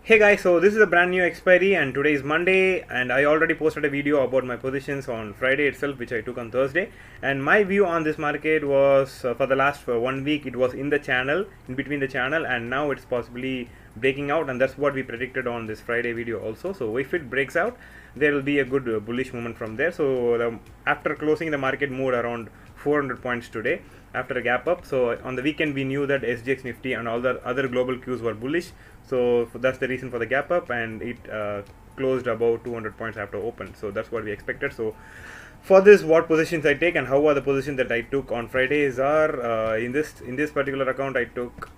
Hey guys, so this is a brand new expiry and today is Monday and I already posted a video about my positions on Friday itself, which I took on Thursday. And my view on this market was for the last 1 week it was in the channel, in between the channel, and now it's possibly breaking out, and that's what we predicted on this Friday video also. So if it breaks out, there will be a good bullish movement from there. So after closing, the market moved around 400 points today after a gap up. So on the weekend we knew that SGX Nifty and all the other global cues were bullish, so that's the reason for the gap up, and it closed above 200 points after open. So that's what we expected. So for this, what positions I take and how are the positions that I took on Fridays are in this particular account I took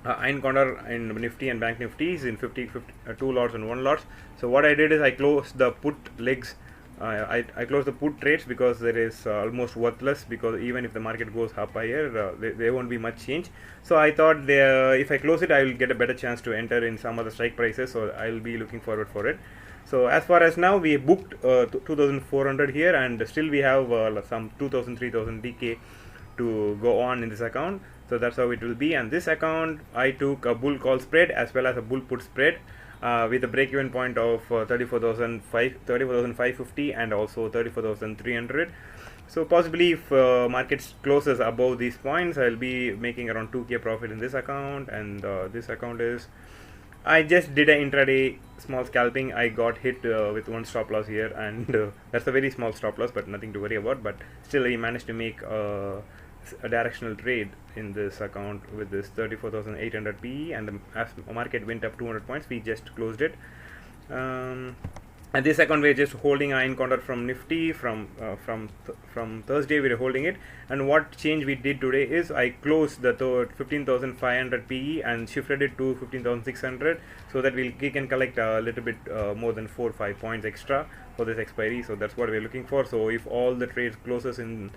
Iron Condor in Nifty and Bank Nifties in 50 2 lots and 1 lots. So what I did is I closed the put legs. I closed the put trades because there is almost worthless, because even if the market goes up higher, there won't be much change. So I thought if I close it, I will get a better chance to enter in some of the strike prices. So I will be looking forward for it. So as far as now, we booked 2,400 here, and still we have some 2,000, 3,000 DK to go on in this account. So that's how it will be. And this account, I took a bull call spread as well as a bull put spread with a break-even point of 34,550 and also 34,300. So possibly if markets closes above these points, I'll be making around 2k profit in this account. And this account is, I just did an intraday small scalping. I got hit with one stop loss here, and that's a very small stop loss, but nothing to worry about. But still, I managed to make a directional trade in this account with this 34,800 PE, and as the market went up 200 points, we just closed it. And this account we're just holding Iron Condor from Nifty from Thursday. We're holding it, and what change we did today is I closed the 15,500 PE and shifted it to 15,600, so that we can collect a little bit more than 4 or 5 points extra for this expiry. So that's what we're looking for. So if all the trades closes in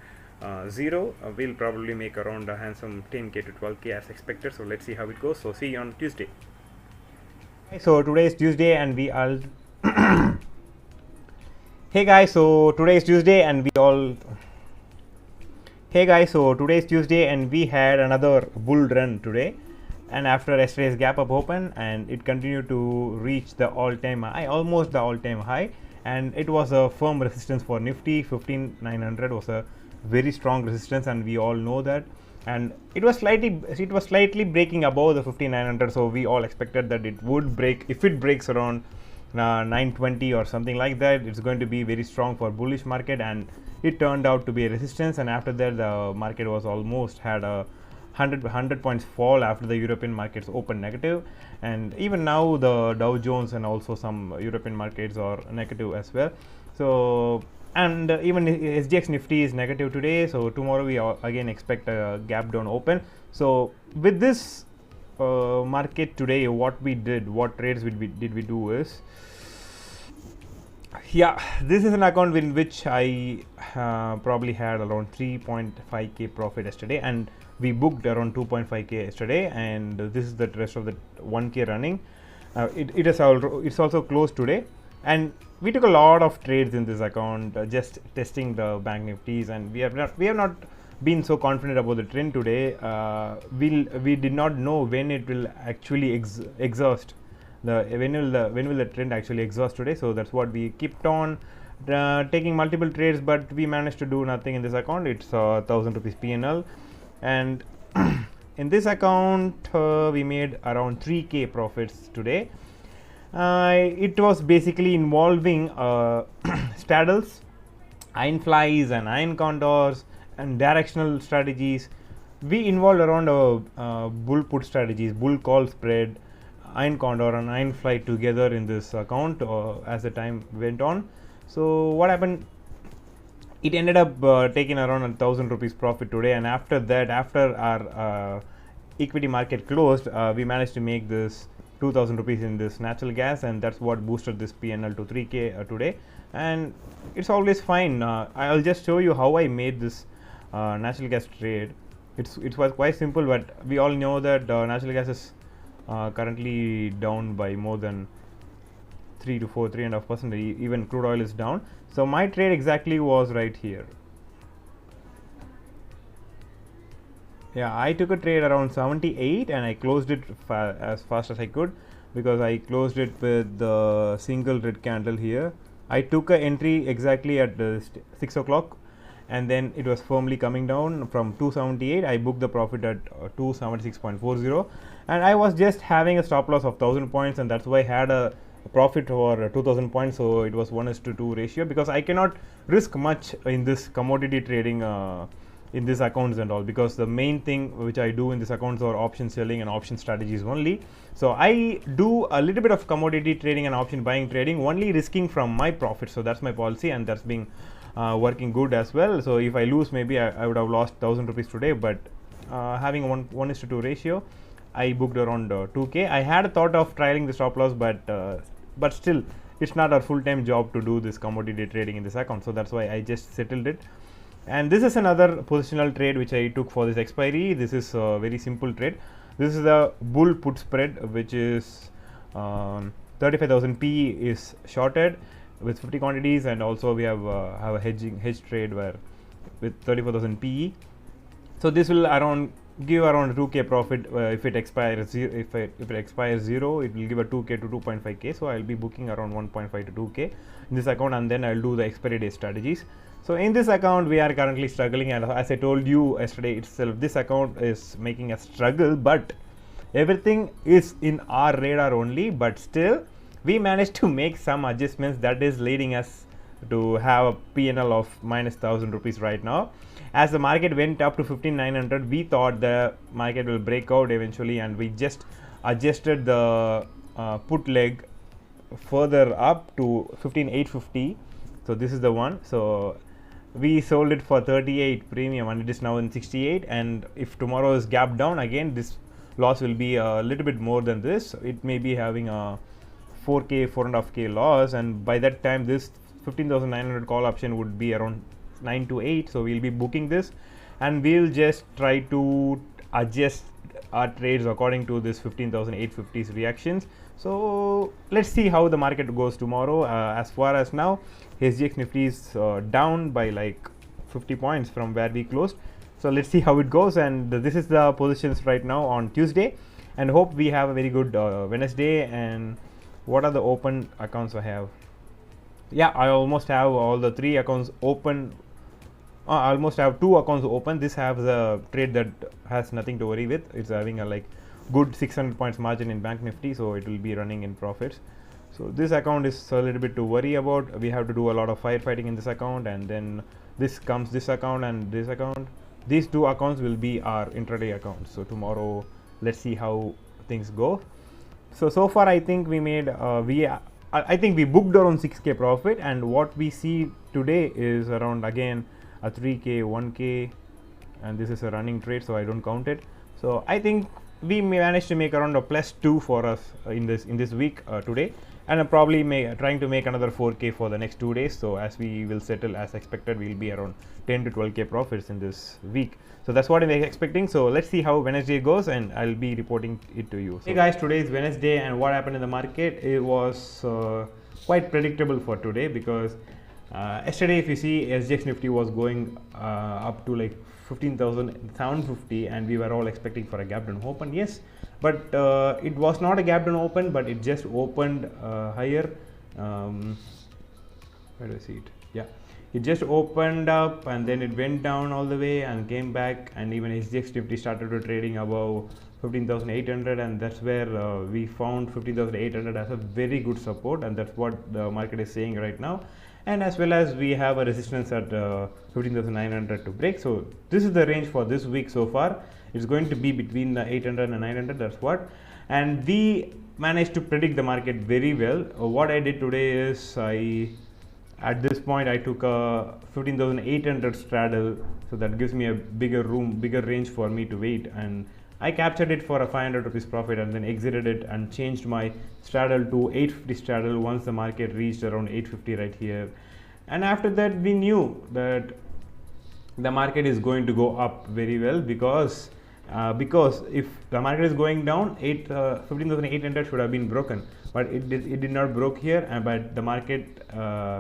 zero, we'll probably make around a handsome 10k to 12k as expected. So let's see how it goes. So see you on Tuesday. So today is Tuesday and we all hey guys, so today is Tuesday and we had another bull run today, and after yesterday's gap up open, and it continued to reach the all-time high, almost the all-time high, and it was a firm resistance for Nifty. 15,900 was a very strong resistance, and we all know that, and it was slightly breaking above the 15,900. So we all expected that it would break. If it breaks around 920 or something like that, it's going to be very strong for bullish market, and it turned out to be a resistance. And after that, the market was almost had a 100 points fall after the European markets opened negative, and even now the Dow Jones and also some European markets are negative as well. So, and even SGX Nifty is negative today. So tomorrow we again expect a gap down open. So with this market today, what trades did we do is, this is an account in which I probably had around 3.5k profit yesterday, and we booked around 2.5k yesterday, and this is the rest of the 1k running. It's also closed today, and we took a lot of trades in this account, just testing the bank Nifties, and we have not been so confident about the trend today. We did not know when it will actually exhaust. When will the trend actually exhaust today? So that's what we kept on taking multiple trades, but we managed to do nothing in this account. It's 1,000 rupees PNL, and in this account we made around 3k profits today. It was basically involving straddles, iron flies, and iron condors, and directional strategies. We involved around bull put strategies, bull call spread, iron condor, and iron fly together in this account as the time went on. So what happened? It ended up taking around 1,000 rupees profit today, and after that, after our equity market closed, we managed to make this 2,000 rupees in this natural gas, and that's what boosted this PNL to 3k today. And it's always fine. I'll just show you how I made this natural gas trade. It was quite simple, but we all know that natural gas is currently down by more than 3.5%. Even crude oil is down. So my trade exactly was right here. Yeah, I took a trade around 78 and I closed it as fast as I could, because I closed it with the single red candle here. I took a entry exactly at 6 o'clock, and then it was firmly coming down from 278. I booked the profit at 276.40, and I was just having a stop loss of 1000 points, and that's why I had a profit for 2000 points. So it was 1:2 ratio, because I cannot risk much in this commodity trading in these accounts and all, because the main thing which I do in these accounts are option selling and option strategies only. So I do a little bit of commodity trading and option buying trading, only risking from my profit. So that's my policy, and that's being working good as well. So if I lose, maybe I would have lost 1000 rupees today, but having 1:2 ratio, I booked around 2k. I had a thought of trialing the stop loss, but still it's not a full-time job to do this commodity trading in this account, so that's why I just settled it. And this is another positional trade which I took for this expiry. This is a very simple trade. This is the bull put spread, which is 35,000 PE is shorted with 50 quantities, and also we have a hedge trade where with 34,000 PE. So this will give around 2k profit if it expires if it expires 0, it will give a 2k to 2.5k. So I'll be booking around 1.5 to 2k in this account, and then I'll do the expiry day strategies. So in this account we are currently struggling, and as I told you yesterday itself, this account is making a struggle, but everything is in our radar only. But still we managed to make some adjustments that is leading us to have a PNL of minus 1000 rupees right now. As the market went up to 15900, we thought the market will break out eventually, and we just adjusted the put leg further up to 15850. So this is the one. So we sold it for 38 premium, and it is now in 68, and if tomorrow is gap down again, this loss will be a little bit more than this. It may be having a 4.5k loss, and by that time this 15,900 call option would be around 9 to 8. So we'll be booking this, and we'll just try to adjust our trades according to this 15,850's reactions. So let's see how the market goes tomorrow. As far as now, SGX Nifty is down by like 50 points from where we closed. So let's see how it goes, and this is the positions right now on Tuesday, and hope we have a very good Wednesday. And what are the open accounts I have? Yeah, I almost have all the 3 accounts open. I almost have 2 accounts open. This has a trade that has nothing to worry with. It's having a like good 600 points margin in Bank Nifty, so it will be running in profits. So this account is a little bit to worry about. We have to do a lot of firefighting in this account, and then this account and this account. These 2 accounts will be our intraday accounts. So tomorrow, let's see how things go. So far I think we made I think we booked around 6k profit, and what we see today is around again a 3k, 1k, and this is a running trade, so I don't count it. So I think we managed to make around a +2 for us in this week today, and probably trying to make another 4k for the next 2 days. So as we will settle as expected, we'll be around 10 to 12k profits in this week. So that's what I'm expecting. So let's see how Wednesday goes, and I'll be reporting it to you. So hey guys, today is Wednesday, and what happened in the market, it was quite predictable for today, because yesterday if you see, SGX Nifty was going up to like 15,750, and we were all expecting for a gap down open. Yes, but it was not a gap down open, but it just opened higher. Where do I see it? Yeah, it just opened up, and then it went down all the way and came back, and even SGX Nifty started to trading above 15,800, and that's where we found 15,800 as a very good support, and that's what the market is saying right now. And as well as we have a resistance at 15,900 to break. So this is the range for this week so far. It's going to be between 800 and 900, that's what. And we managed to predict the market very well. What I did today is, at this point I took a 15,800 straddle, so that gives me a bigger range for me to wait, and I captured it for a 500 rupees profit, and then exited it and changed my straddle to 850 straddle once the market reached around 850 right here. And after that we knew that the market is going to go up very well, because if the market is going down, 15,800 should have been broken, but it did not broke here, but the market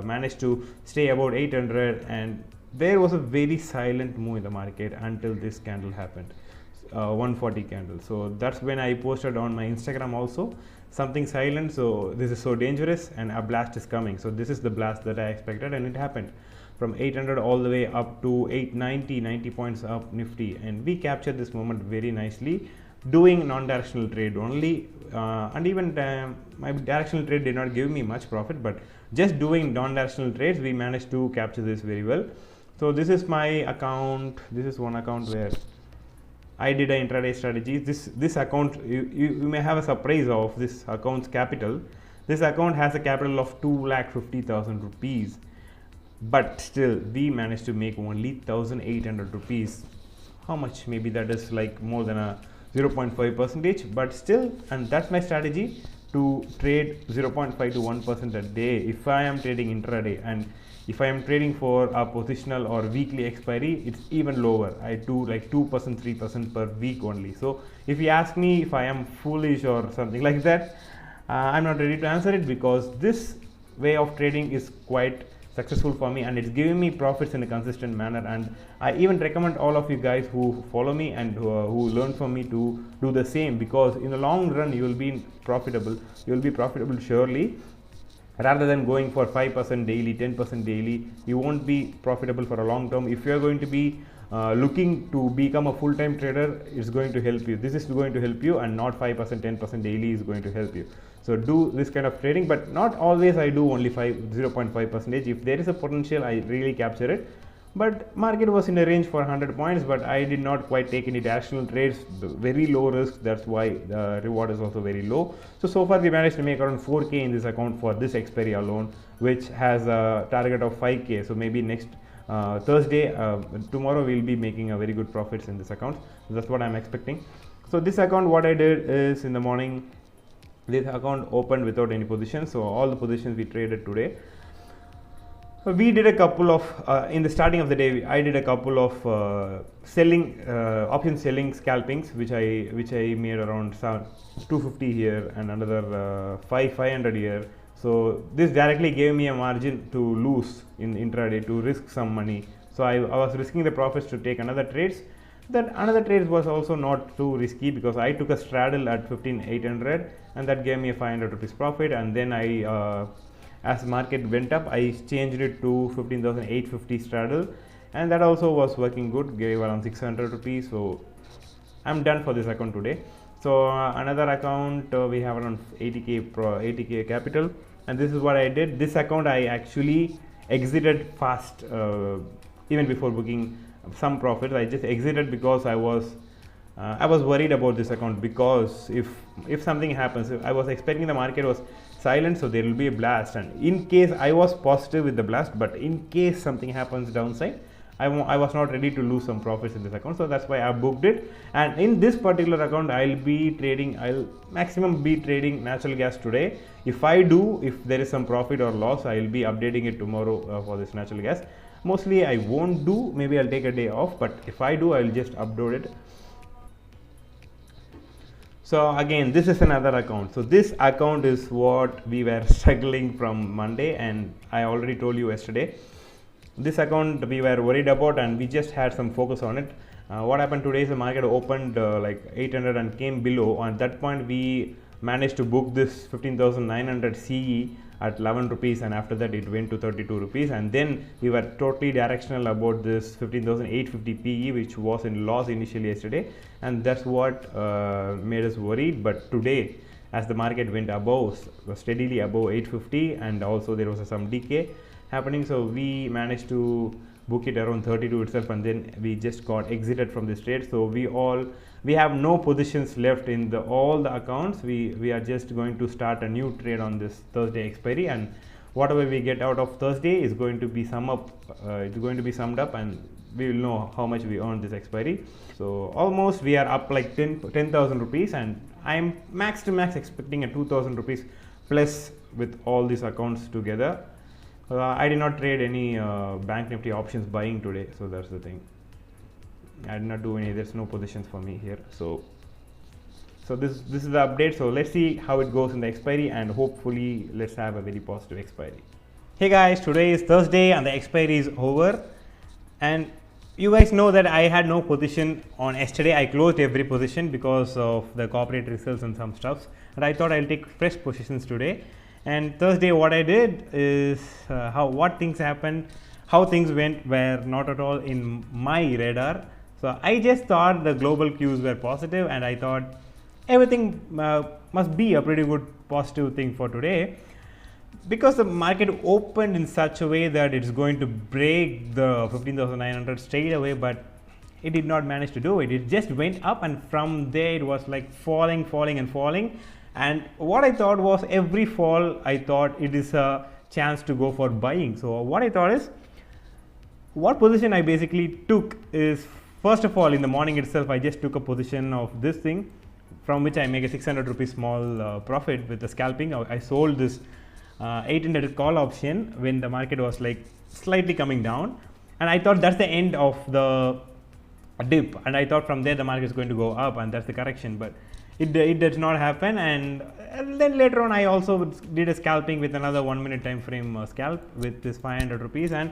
managed to stay about 800, and there was a very silent move in the market until this candle happened. 140 candles. So that's when I posted on my Instagram also, something silent, so this is so dangerous and a blast is coming. So this is the blast that I expected, and it happened from 800 all the way up to 890, 90 points up Nifty, and we captured this moment very nicely doing non-directional trade only, and even my directional trade did not give me much profit, but just doing non-directional trades we managed to capture this very well. So this is my account. This is one account where I did an intraday strategy. This account, you may have a surprise of this account's capital. This account has a capital of 2,50,000 rupees, but still we managed to make only 1,800 rupees. How much? Maybe that is like more than a 0.5 percentage, but still, and that's my strategy, to trade 0.5 to 1% a day if I am trading intraday. And if I am trading for a positional or weekly expiry, it's even lower. I do like 2%, 3% per week only. So if you ask me if I am foolish or something like that, I'm not ready to answer it, because this way of trading is quite successful for me and it's giving me profits in a consistent manner. And I even recommend all of you guys who follow me and who learn from me to do the same, because in the long run you will be profitable. You will be profitable surely. Rather than going for 5% daily, 10% daily, you won't be profitable for a long term. If you are going to be looking to become a full-time trader, it's going to help you. This is going to help you, and not 5%, 10% daily is going to help you. So do this kind of trading, but not always I do only 0.5%. If there is a potential, I really capture it. But market was in a range for 100 points, but I did not quite take any directional trades, very low risk. That's why the reward is also very low. So far we managed to make around 4k in this account for this expiry alone, which has a target of 5k. So maybe next Thursday, tomorrow we'll be making a very good profits in this account. So that's what I'm expecting. So this account, what I did is, in the morning, this account opened without any positions. So all the positions we traded today. We did a couple of in the starting of the day. I did a couple of selling option selling scalpings, which I made around 250 here and another 500 here. So this directly gave me a margin to lose in intraday, to risk some money. So I was risking the profits to take another trades. That another trade was also not too risky, because I took a straddle at 15,800 and that gave me a 500 rupees profit. And then I as market went up, I changed it to 15,850 straddle, and that also was working good, gave around 600 rupees. So I'm done for this account today. So another account, we have around 80k capital, and this is what I did. This account I actually exited fast, even before booking some profits. I just exited because I was worried about this account, because if something happens, I was expecting the market was silent, so there will be a blast, and in case I was positive with the blast, but in case something happens downside, I was not ready to lose some profits in this account. So that's why I booked it. And in this particular account, I'll maximum be trading natural gas today. If there is some profit or loss, I'll be updating it tomorrow for this natural gas. Mostly I won't do, maybe I'll take a day off, but if I do, I'll just upload it. So again, this is another account. So this account is what we were struggling from Monday, and I already told you yesterday. This account we were worried about, and we just had some focus on it. What happened today is the market opened like 800 and came below. At that point, we managed to book this 15,900 CE at 11 rupees, and after that it went to 32 rupees, and then we were totally directional about this 15,850 PE, which was in loss initially yesterday, and that's what made us worried. But today, as the market went steadily above 850, and also there was some decay happening, so we managed to book it around 32 itself, and then we just got exited from this trade. So we have no positions left in all the accounts. We are just going to start a new trade on this Thursday expiry, and whatever we get out of Thursday is going to be summed up, and we will know how much we earned this expiry. So almost we are up like 10,000 rupees, and I'm max to max expecting a 2,000 rupees plus with all these accounts together. I did not trade any Bank Nifty options buying today, so that's the thing. I did not do any. There's no positions for me here. So this is the update. So let's see how it goes in the expiry, and hopefully let's have a very positive expiry. Hey guys, today is Thursday and the expiry is over, and you guys know that I had no position on yesterday. I closed every position because of the corporate results and some stuffs, and I thought I'll take fresh positions today. And Thursday, what I did is what things happened, how things went were not at all in my radar. So I just thought the global cues were positive, and I thought everything must be a pretty good positive thing for today, because the market opened in such a way that it's going to break the 15,900 straight away, but it did not manage to do it. It just went up, and from there it was like falling. And what I thought was, every fall I thought it is a chance to go for buying. So what I thought is, what position I basically took is, first of all, in the morning itself I just took a position of this thing, from which I make a 600 rupees small profit with the scalping. I sold this 800 call option when the market was like slightly coming down, and I thought that's the end of the dip, and I thought from there the market is going to go up, and that's the correction. But it does not happen. And then later on I also did a scalping with another 1 minute time frame scalp with this 500 rupees, and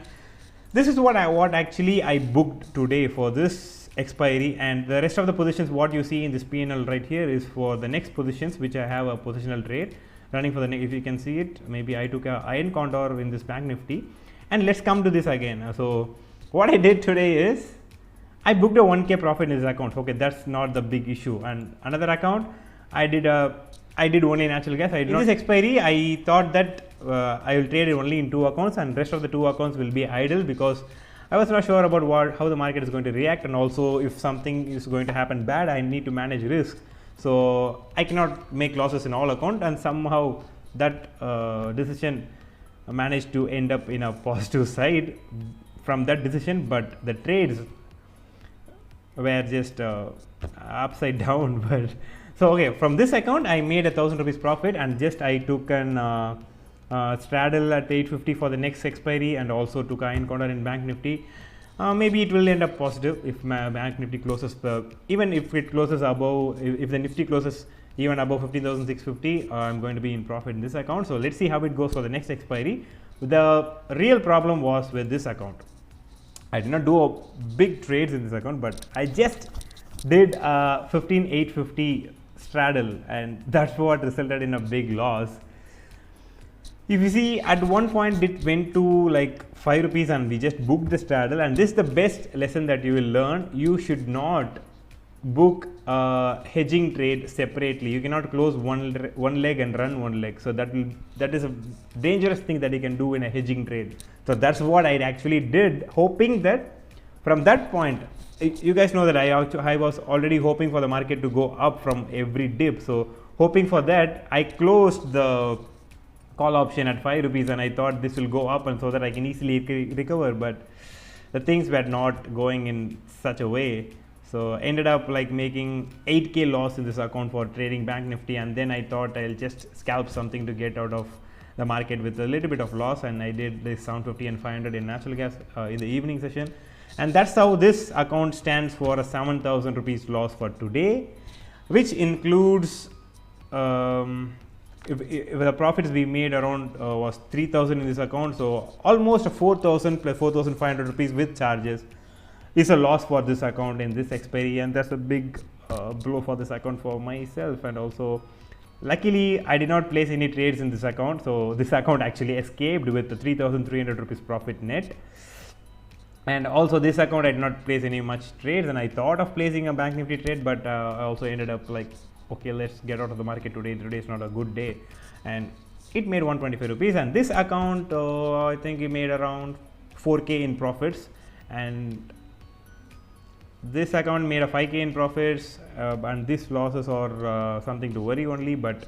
this is what actually I booked today for this expiry. And the rest of the positions, what you see in this P&L right here, is for the next positions which I have a positional trade running for the next. If you can see it, maybe I took a iron condor in this bank nifty. And let's come to this again. So what I did today is, I booked a 1k profit in this account. Okay, that's not the big issue. And another account, I did only natural gas. In this expiry, I thought that I will trade it only in 2 accounts, and rest of the 2 accounts will be idle, because I was not sure about how the market is going to react, and also if something is going to happen bad, I need to manage risk. So I cannot make losses in all accounts, and somehow that decision managed to end up in a positive side from that decision, but the trades were just upside down. But so okay, from this account I made 1,000 rupees profit, and just I took an straddle at 850 for the next expiry, and also took iron condor in bank nifty. Maybe it will end up positive if my bank nifty closes, even if it closes above, if the nifty closes even above 15,650, I'm going to be in profit in this account. So let's see how it goes for the next expiry. The real problem was with this account. I did not do big trades in this account, but I just did 15,850 straddle, and that's what resulted in a big loss. If you see, at one point it went to like 5 rupees, and we just booked the straddle. And this is the best lesson that you will learn. You should not book a hedging trade separately. You cannot close one leg and run one leg. So that is a dangerous thing that you can do in a hedging trade. So that's what I actually did, hoping that from that point, you guys know that I was already hoping for the market to go up from every dip. So hoping for that, I closed the call option at 5 rupees, and I thought this will go up, and so that I can easily recover. But the things were not going in such a way. So ended up like making 8k loss in this account for trading bank nifty, and then I thought I'll just scalp something to get out of the market with a little bit of loss, and I did this 750 and 500 in natural gas in the evening session. And that's how this account stands for a 7,000 rupees loss for today, which includes if the profits we made around was 3,000 in this account. So almost 4,000 plus 4,500 rupees with charges is a loss for this account in this expiry, and that's a big blow for this account for myself. And also, luckily I did not place any trades in this account, so this account actually escaped with the 3,300 rupees profit net. And also this account I did not place any much trades, and I thought of placing a bank nifty trade, but I also ended up like, okay, let's get out of the market today. Today is not a good day, and it made 125 rupees. And this account I think it made around 4k in profits, and this account made a 5k in profits, and these losses are something to worry only. But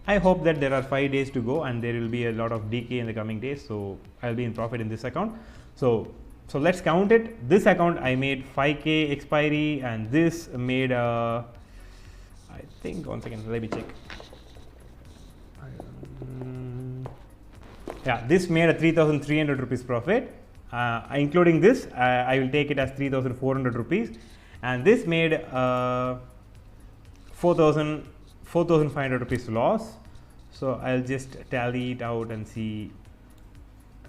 I hope that there are 5 days to go, and there will be a lot of decay in the coming days, so I'll be in profit in this account. So let's count it. This account I made 5k expiry, and this made a, I think, 1 second, let me check. Yeah, this made a 3,300 rupees profit. Including this, I will take it as 3,400 rupees, and this made 4,500 rupees loss. So I'll just tally it out and see.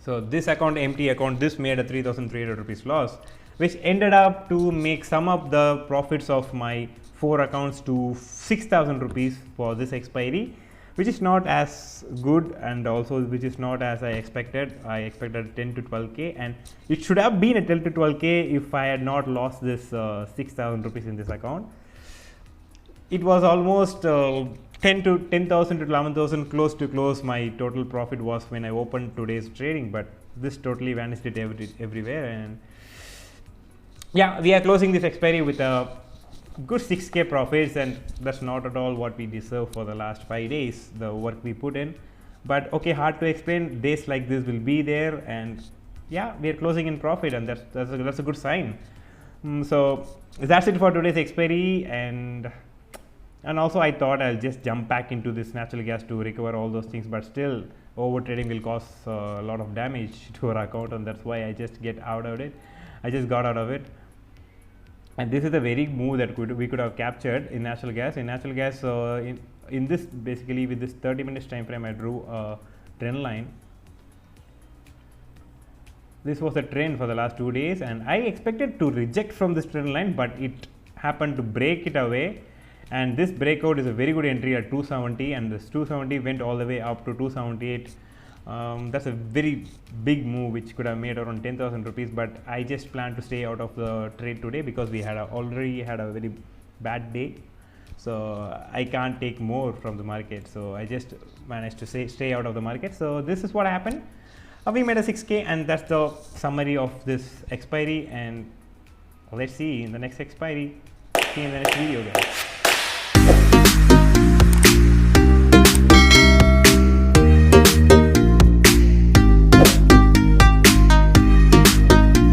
So this account, empty account, this made a 3,300 rupees loss, which ended up to make sum up the profits of my 4 accounts to 6,000 rupees for this expiry, which is not as good, and also which is not as I expected. I expected 10 to 12k, and it should have been a 10 to 12k if I had not lost this 6,000 rupees in this account. It was almost 10,000 to 11,000, close to close. My total profit was when I opened today's trading, but this totally vanished it everywhere. And yeah, we are closing this expiry with a good 6k profits, and that's not at all what we deserve for the last 5 days, the work we put in. But okay, hard to explain. Days like this will be there, and yeah, we are closing in profit, and that's a good sign. So that's it for today's expiry. And also I thought I'll just jump back into this natural gas to recover all those things, but still over trading will cause a lot of damage to our account, and that's why I just got out of it. And this is a very move that we could have captured in natural gas. In this, basically with this 30 minutes time frame, I drew a trend line. This was the trend for the last 2 days, and I expected to reject from this trend line, but it happened to break it away. And this breakout is a very good entry at 270, and this 270 went all the way up to 278. That's a very big move which could have made around 10,000 rupees, but I just plan to stay out of the trade today because we had already had a very bad day, so I can't take more from the market. So I just managed to stay out of the market. So this is what happened. We made a 6k, and that's the summary of this expiry. And let's see in the next expiry. See you in the next video, guys.